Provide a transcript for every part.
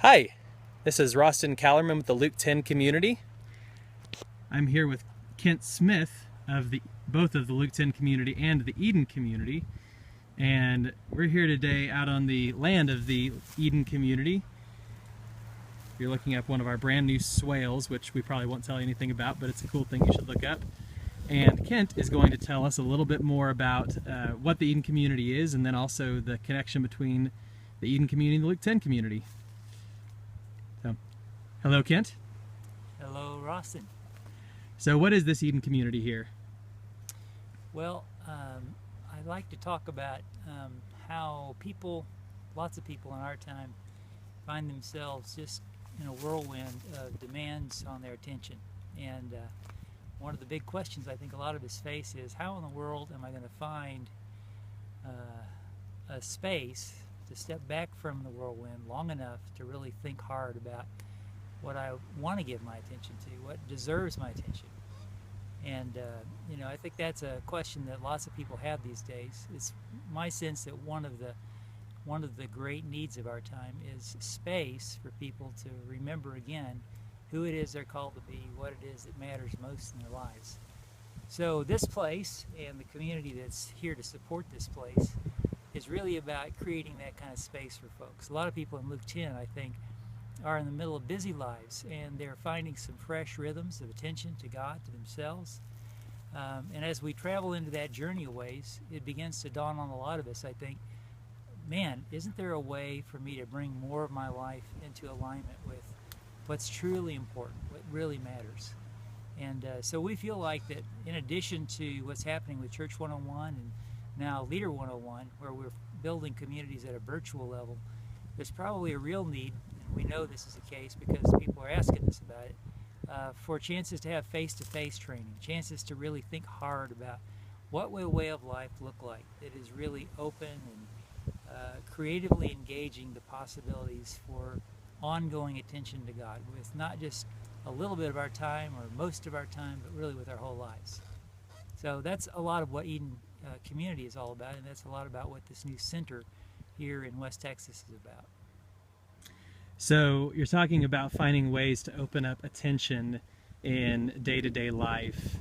Hi, this is Roston Callerman with the Luke 10 community. I'm here with Kent Smith of both of the Luke 10 community and the Eden community. And we're here today out on the land of the Eden community. You're looking up one of our brand new swales, which we probably won't tell you anything about, but it's a cool thing you should look up. And Kent is going to tell us a little bit more about what the Eden community is, and then also the connection between the Eden community and the Luke 10 community. So, hello, Kent. Hello, Roston. So what is this Eden community here? Well, I'd like to talk about how lots of people in our time, find themselves just in a whirlwind of demands on their attention. And one of the big questions I think a lot of us face is, how in the world am I going to find a space to step back from the whirlwind long enough to really think hard about what I want to give my attention to, what deserves my attention. And I think that's a question that lots of people have these days. It's my sense that one of the great needs of our time is space for people to remember again who it is they're called to be, what it is that matters most in their lives. So this place and the community that's here to support this place is really about creating that kind of space for folks. A lot of people in Luke 10, I think, are in the middle of busy lives, and they're finding some fresh rhythms of attention to God, to themselves. And as we travel into that journey a ways, it begins to dawn on a lot of us, I think, man, isn't there a way for me to bring more of my life into alignment with what's truly important, what really matters? And so we feel like that in addition to what's happening with Church 101 and now Leader 101, where we're building communities at a virtual level, there's probably a real need, and we know this is the case because people are asking us about it, for chances to have face-to-face training, chances to really think hard about what will a way of life look like that is really open and creatively engaging the possibilities for ongoing attention to God with not just a little bit of our time or most of our time, but really with our whole lives. So that's a lot of what Eden community is all about, and that's a lot about what this new center here in West Texas is about. So you're talking about finding ways to open up attention in day-to-day life.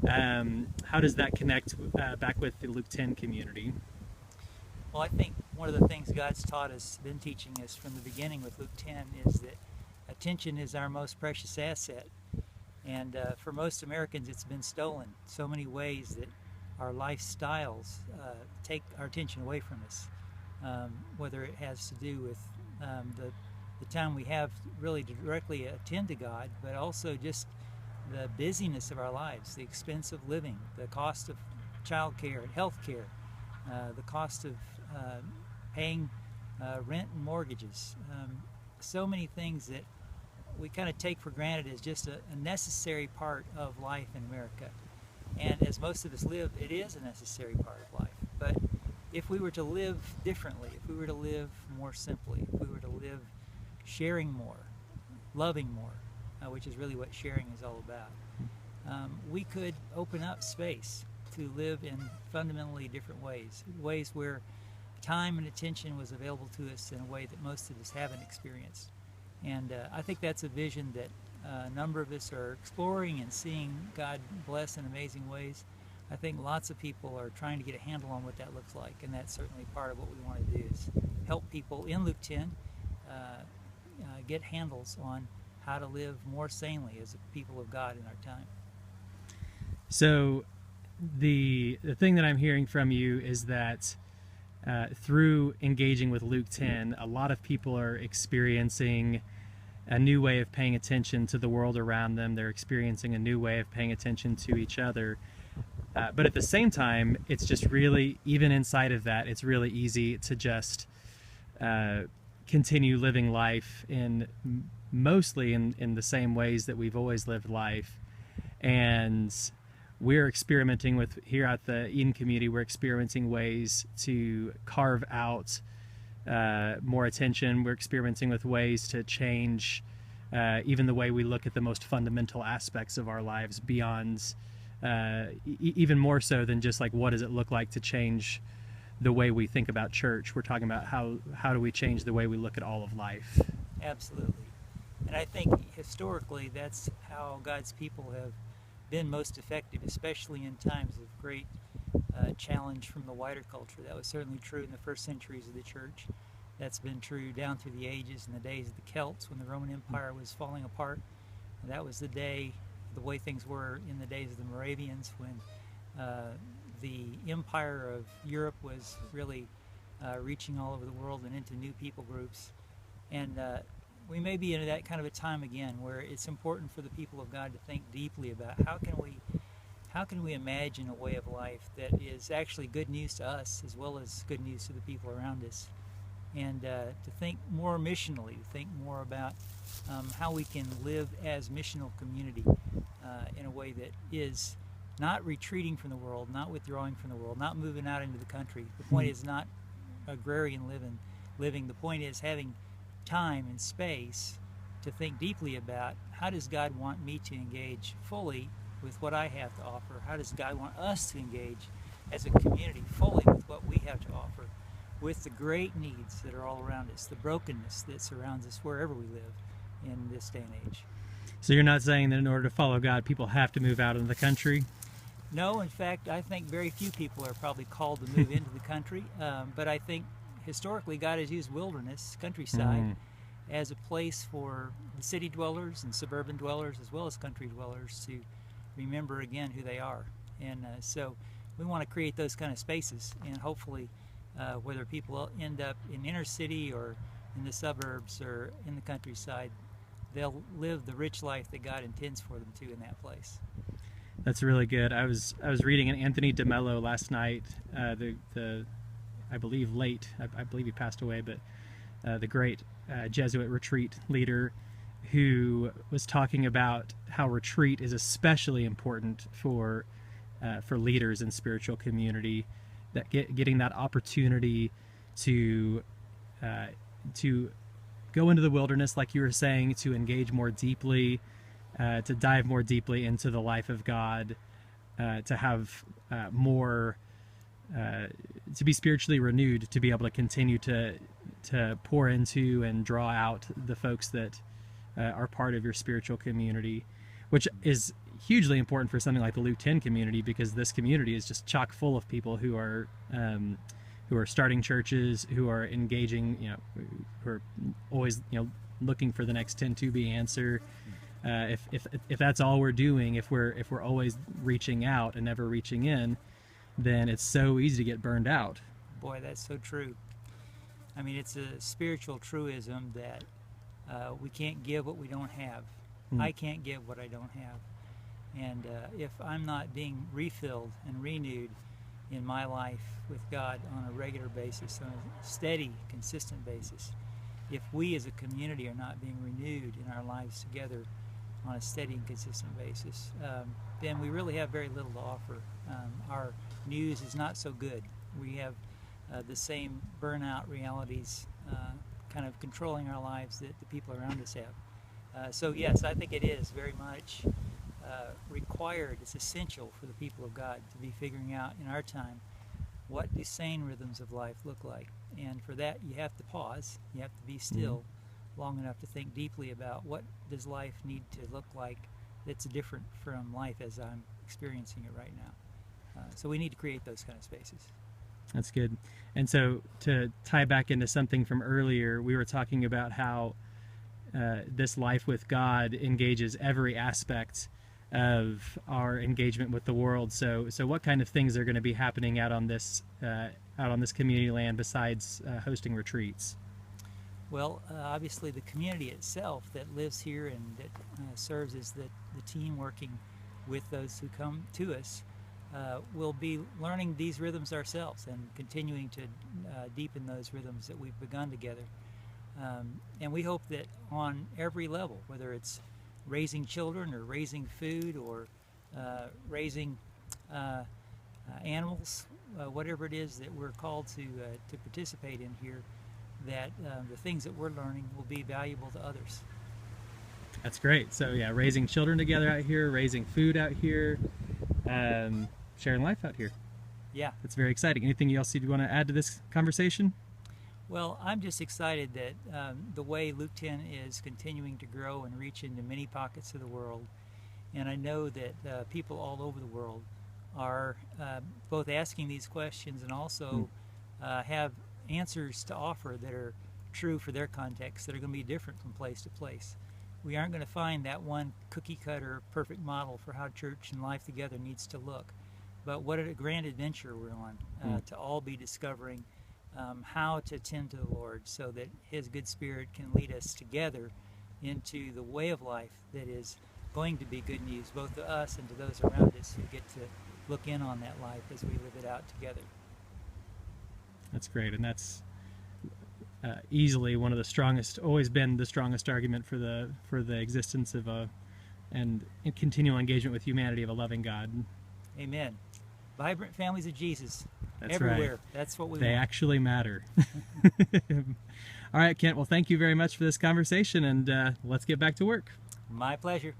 How does that connect back with the Luke 10 community? Well, I think one of the things God's taught us, been teaching us from the beginning with Luke 10, is that attention is our most precious asset. And for most Americans, it's been stolen so many ways that our lifestyles take our attention away from us, whether it has to do with the time we have really to directly attend to God, but also just the busyness of our lives, the expense of living, the cost of child care and health care, the cost of paying rent and mortgages, so many things that we kind of take for granted as just a necessary part of life in America. And as most of us live, it is a necessary part of life. But if we were to live differently, if we were to live more simply, if we were to live sharing more, loving more, which is really what sharing is all about, we could open up space to live in fundamentally different ways where time and attention was available to us in a way that most of us haven't experienced. And I think that's a vision that a number of us are exploring and seeing God bless in amazing ways. I think lots of people are trying to get a handle on what that looks like, and that's certainly part of what we want to do, is help people in Luke 10 get handles on how to live more sanely as a people of God in our time. So the thing that I'm hearing from you is that through engaging with Luke 10, a lot of people are experiencing a new way of paying attention to the world around them. They're experiencing a new way of paying attention to each other. But at the same time, it's just really, even inside of that, it's really easy to just continue living life mostly in the same ways that we've always lived life. And we're experimenting with, here at the Eden community, we're experimenting ways to carve out more attention. We're experimenting with ways to change even the way we look at the most fundamental aspects of our lives, beyond even more so than just like, what does it look like to change the way we think about church. We're talking about how do we change the way we look at all of life. Absolutely. And I think historically that's how God's people have been most effective, especially in times of great challenge from the wider culture. That was certainly true in the first centuries of the church. That's been true down through the ages, in the days of the Celts when the Roman Empire was falling apart. And that was the way things were in the days of the Moravians when the empire of Europe was really reaching all over the world and into new people groups. And we may be in that kind of a time again where it's important for the people of God to think deeply about how can we imagine a way of life that is actually good news to us as well as good news to the people around us, and to think more missionally, to think more about how we can live as missional community in a way that is not retreating from the world, not withdrawing from the world, not moving out into the country. The point is not agrarian living. The point is having time and space to think deeply about how does God want me to engage fully with what I have to offer? How does God want us to engage as a community fully with what we have to offer, with the great needs that are all around us, the brokenness that surrounds us wherever we live in this day and age? So you're not saying that in order to follow God, people have to move out into the country? No, in fact, I think very few people are probably called to move into the country, but I think historically God has used wilderness, countryside, as a place for the city dwellers and suburban dwellers as well as country dwellers to remember again who they are. And so we want to create those kind of spaces, and hopefully whether people end up in inner city or in the suburbs or in the countryside, they'll live the rich life that God intends for them to in that place. That's really good. I was reading an Anthony DeMello last night, I believe late, I believe he passed away, but the great Jesuit retreat leader, who was talking about how retreat is especially important for leaders in spiritual community, that getting that opportunity to go into the wilderness, like you were saying, to engage more deeply, to dive more deeply into the life of God, to have more, to be spiritually renewed, to be able to continue to pour into and draw out the folks that are part of your spiritual community, which is hugely important for something like the Luke 10 community, because this community is just chock full of people who are starting churches, who are engaging, who are always, looking for the next 10-2B answer. If that's all we're doing, if we're always reaching out and never reaching in, then it's so easy to get burned out. Boy, that's so true. I mean, it's a spiritual truism that we can't give what we don't have. I can't give what I don't have. And if I'm not being refilled and renewed in my life with God on a regular basis, on a steady, consistent basis, if we as a community are not being renewed in our lives together on a steady and consistent basis, then we really have very little to offer. Our news is not so good. We have the same burnout realities kind of controlling our lives that the people around us have. So yes, I think it is very much required, it's essential for the people of God to be figuring out in our time, what do sane rhythms of life look like? And for that, you have to pause, you have to be still long enough to think deeply about what does life need to look like that's different from life as I'm experiencing it right now. So we need to create those kind of spaces. That's good. And so to tie back into something from earlier, we were talking about how this life with God engages every aspect of our engagement with the world. So what kind of things are going to be happening out on this community land besides hosting retreats? Well, obviously the community itself that lives here and that serves as the team working with those who come to us will be learning these rhythms ourselves and continuing to deepen those rhythms that we've begun together. And we hope that on every level, whether it's raising children or raising food or raising animals, whatever it is that we're called to participate in here, that the things that we're learning will be valuable to others. That's great. So yeah, raising children together out here, raising food out here, sharing life out here. Yeah. That's very exciting. Anything else you want to add to this conversation? Well, I'm just excited that the way Luke 10 is continuing to grow and reach into many pockets of the world. And I know that people all over the world are both asking these questions and also have answers to offer that are true for their context, that are going to be different from place to place. We aren't going to find that one cookie cutter perfect model for how church and life together needs to look. But what a grand adventure we're on to all be discovering how to tend to the Lord so that His good Spirit can lead us together into the way of life that is going to be good news both to us and to those around us who get to look in on that life as we live it out together. That's great, and that's easily one of the strongest, always been the strongest argument for the existence of and continual engagement with humanity of a loving God. Amen. Vibrant families of Jesus. That's everywhere. Right. That's what we They want. actually matter. All right, Kent. Well, thank you very much for this conversation, and let's get back to work. My pleasure.